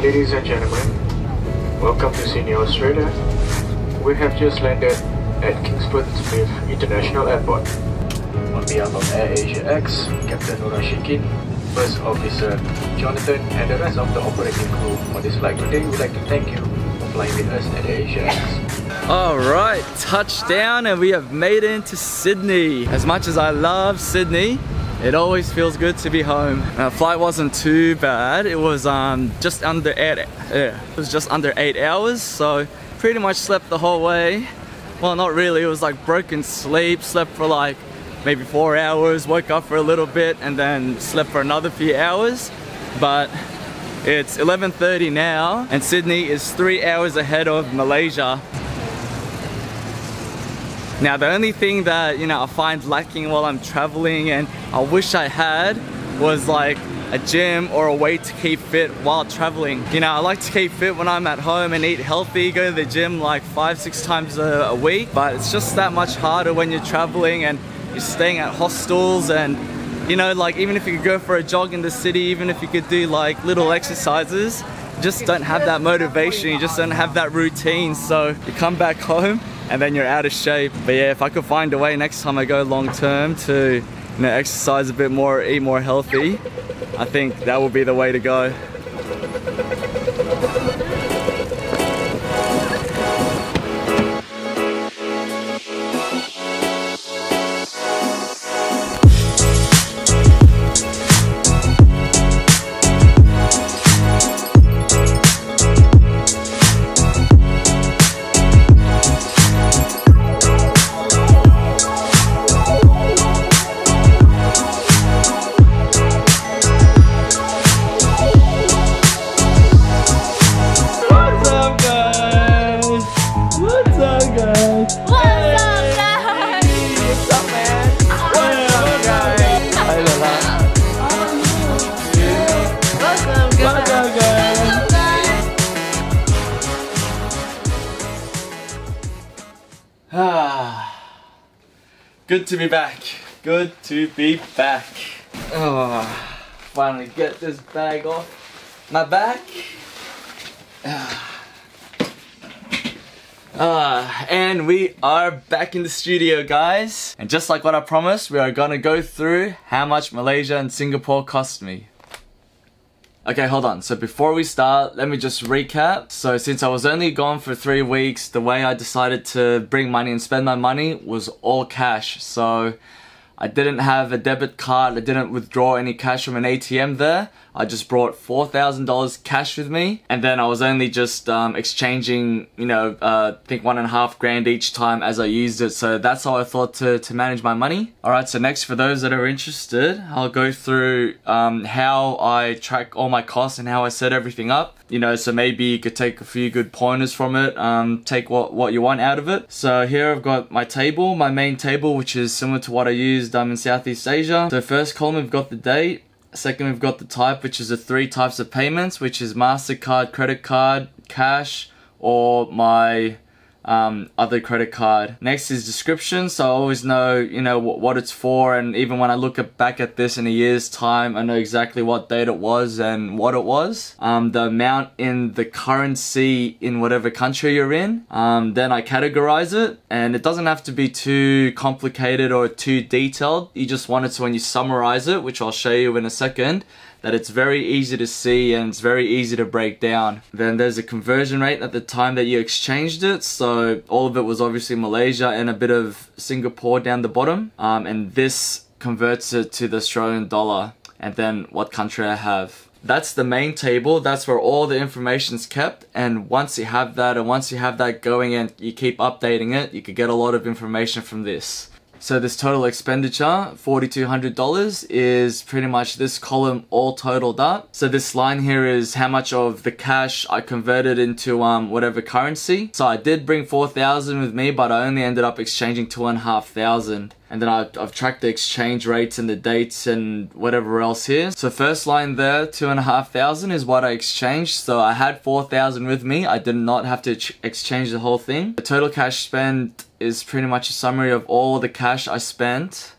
Ladies and gentlemen, welcome to Sydney, Australia. We have just landed at Kingsford Smith International Airport. On behalf of AirAsia X, Captain Shikin, First Officer Jonathan, and the rest of the operating crew on this flight today, we'd like to thank you for flying with us at AirAsia X. Alright, touchdown and we have made it into Sydney. As much as I love Sydney, it always feels good to be home. The flight wasn't too bad. It was just under 8 hours, so pretty much slept the whole way. Well, not really, it was like broken sleep. Slept for like maybe 4 hours, woke up for a little bit and then slept for another few hours. But it's 11:30 now and Sydney is 3 hours ahead of Malaysia. Now the only thing that, you know, I find lacking while I'm traveling and I wish I had was like a gym or a way to keep fit while traveling. You know, I like to keep fit when I'm at home and eat healthy, go to the gym like 5-6 times a week, but it's just that much harder when you're traveling and you're staying at hostels. And you know, like even if you could go for a jog in the city, even if you could do like little exercises, you just don't have that motivation, you just don't have that routine, so you come back home and then you're out of shape. But yeah, if I could find a way next time I go long term to, you know, exercise a bit more, eat more healthy, I think that will be the way to go. Good to be back. Good to be back. Oh, finally get this bag off my back. And we are back in the studio, guys. And just like what I promised, we are gonna go through how much Malaysia and Singapore cost me. Okay, hold on. So before we start, let me just recap. So since I was only gone for 3 weeks, the way I decided to bring money and spend my money was all cash. So I didn't have a debit card, I didn't withdraw any cash from an ATM there. I just brought $4,000 cash with me, and then I was only just exchanging, you know, I think $1.5 grand each time as I used it. So that's how I thought to manage my money. Alright, so next, for those that are interested, I'll go through how I track all my costs and how I set everything up. You know, so maybe you could take a few good pointers from it, take what you want out of it. So here I've got my table, my main table, which is similar to what I used in Southeast Asia. So first column, we've got the date. Second, we've got the type, which is the 3 types of payments, which is MasterCard, credit card, cash, or my other credit card. Next is description, so I always know, you know, what it's for, and even when I look back at this in a year's time, I know exactly what date it was and what it was. The amount in the currency in whatever country you're in. Then I categorize it, and it doesn't have to be too complicated or too detailed. You just want it to, when you summarize it, which I'll show you in a second, that it's very easy to see and it's very easy to break down. Then there's a conversion rate at the time that you exchanged it, so all of it was obviously Malaysia and a bit of Singapore down the bottom, and this converts it to the Australian dollar, and then what country I have. That's the main table, that's where all the information's kept, and once you have that, and once you have that going and you keep updating it, you could get a lot of information from this. So this total expenditure, $4,200, is pretty much this column all totaled up. So this line here is how much of the cash I converted into whatever currency. So I did bring 4,000 with me, but I only ended up exchanging 2,500. And then I've tracked the exchange rates and the dates and whatever else here. So first line there, 2,500 is what I exchanged. So I had 4,000 with me. I did not have to exchange the whole thing. The total cash spent is pretty much a summary of all the cash I spent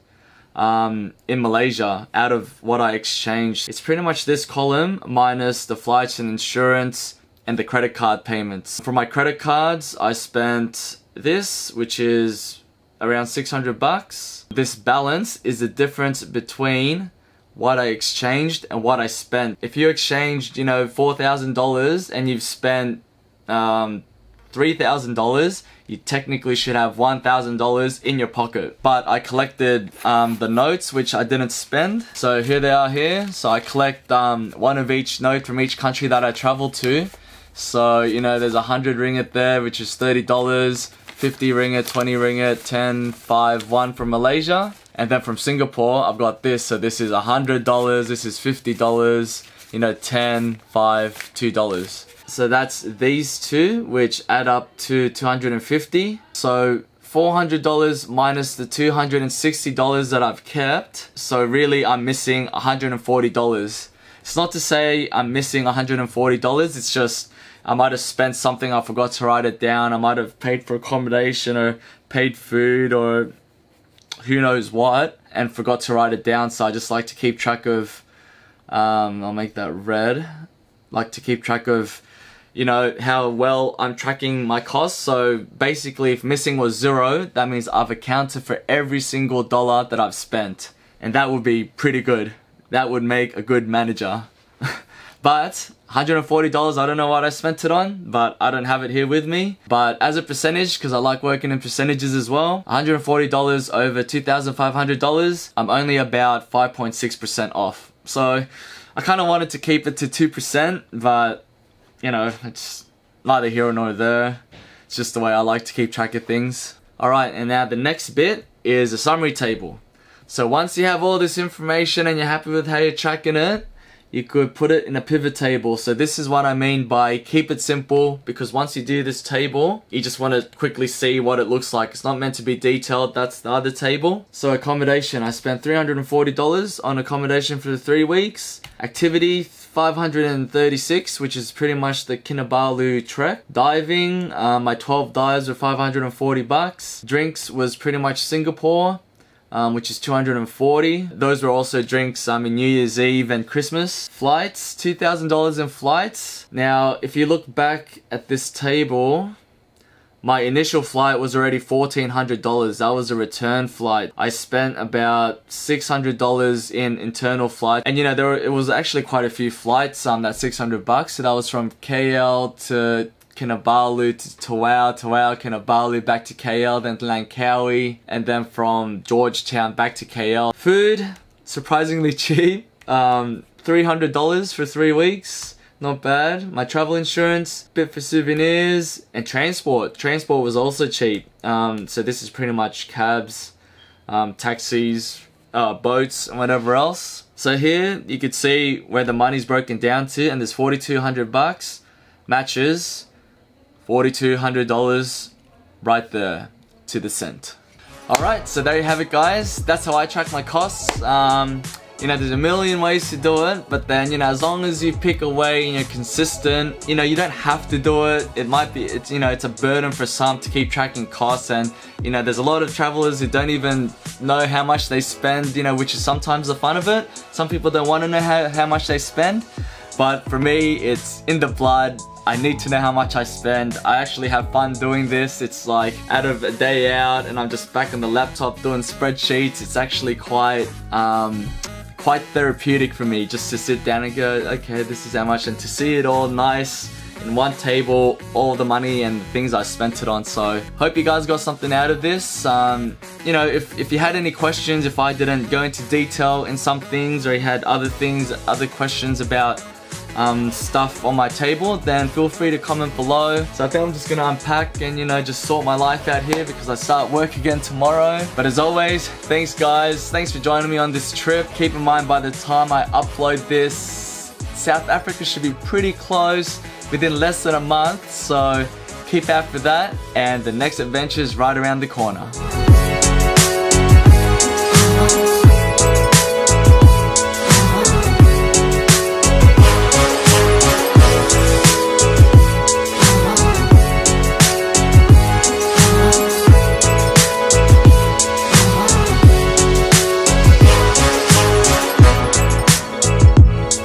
in Malaysia out of what I exchanged. It's pretty much this column minus the flights and insurance and the credit card payments. For my credit cards, I spent this, which is around 600 bucks. This balance is the difference between what I exchanged and what I spent. If you exchanged, you know, $4,000 and you've spent $3,000, you technically should have $1,000 in your pocket. But I collected the notes, which I didn't spend. So here they are here. So I collect one of each note from each country that I traveled to. So, you know, there's 100 ringgit there, which is $30, 50 ringgit, 20 ringgit, 10, 5, 1 from Malaysia. And then from Singapore, I've got this. So this is $100, this is $50, you know, 10, 5, $2. So that's these two, which add up to 250. So $400 minus the $260 that I've kept. So really I'm missing $140. It's not to say I'm missing $140, it's just I might have spent something, I forgot to write it down. I might have paid for accommodation or paid food or who knows what and forgot to write it down. So I just like to keep track of, I'll make that red. Like to keep track of, you know, how well I'm tracking my costs. So basically if missing was 0, that means I've accounted for every single dollar that I've spent. And that would be pretty good. That would make a good manager. But $140, I don't know what I spent it on, but I don't have it here with me. But as a percentage, because I like working in percentages as well, $140 over $2,500, I'm only about 5.6% off. So I kind of wanted to keep it to 2%, but you know, it's neither here nor there. It's just the way I like to keep track of things. Alright, and now the next bit is a summary table. So once you have all this information and you're happy with how you're tracking it, you could put it in a pivot table. So this is what I mean by keep it simple, because once you do this table, you just want to quickly see what it looks like. It's not meant to be detailed, that's the other table. So accommodation, I spent $340 on accommodation for the 3 weeks. Activity, $536, which is pretty much the Kinabalu trek. Diving, my 12 dives were 540 bucks. Drinks was pretty much Singapore, which is 240. Those were also drinks in New Year's Eve and Christmas. Flights, $2,000 in flights. Now, if you look back at this table, my initial flight was already $1,400. That was a return flight. I spent about $600 in internal flight. And you know, it was actually quite a few flights, that 600 bucks. So that was from KL to Kinabalu to Tawau, Kinabalu, back to KL, then to Langkawi, and then from Georgetown back to KL. Food, surprisingly cheap. $300 for 3 weeks. Not bad. My travel insurance, bit for souvenirs, and transport. Transport was also cheap. So this is pretty much cabs, taxis, boats, and whatever else. So here you could see where the money's broken down to, and there's 4,200 bucks. Matches, $4,200 right there to the cent. Alright, so there you have it, guys. That's how I track my costs. You know, there's a million ways to do it, but then, you know, as long as you pick a way and you're consistent, you know, you don't have to do it. It might be, you know, it's a burden for some to keep tracking costs, and, you know, there's a lot of travelers who don't even know how much they spend, you know, which is sometimes the fun of it. Some people don't want to know how much they spend, but for me, it's in the blood. I need to know how much I spend. I actually have fun doing this. It's like out of a day out and I'm just back on the laptop doing spreadsheets. It's actually quite therapeutic for me just to sit down and go, okay, this is how much, and to see it all nice in one table, all the money and the things I spent it on. So hope you guys got something out of this. You know, if you had any questions, if I didn't go into detail in some things, or you had other questions about stuff on my table, then feel free to comment below. So I think I'm just gonna unpack and, you know, just sort my life out here because I start work again tomorrow. But as always, thanks guys, thanks for joining me on this trip. Keep in mind, by the time I upload this, South Africa should be pretty close, within less than a month, so keep out for that, and the next adventure is right around the corner.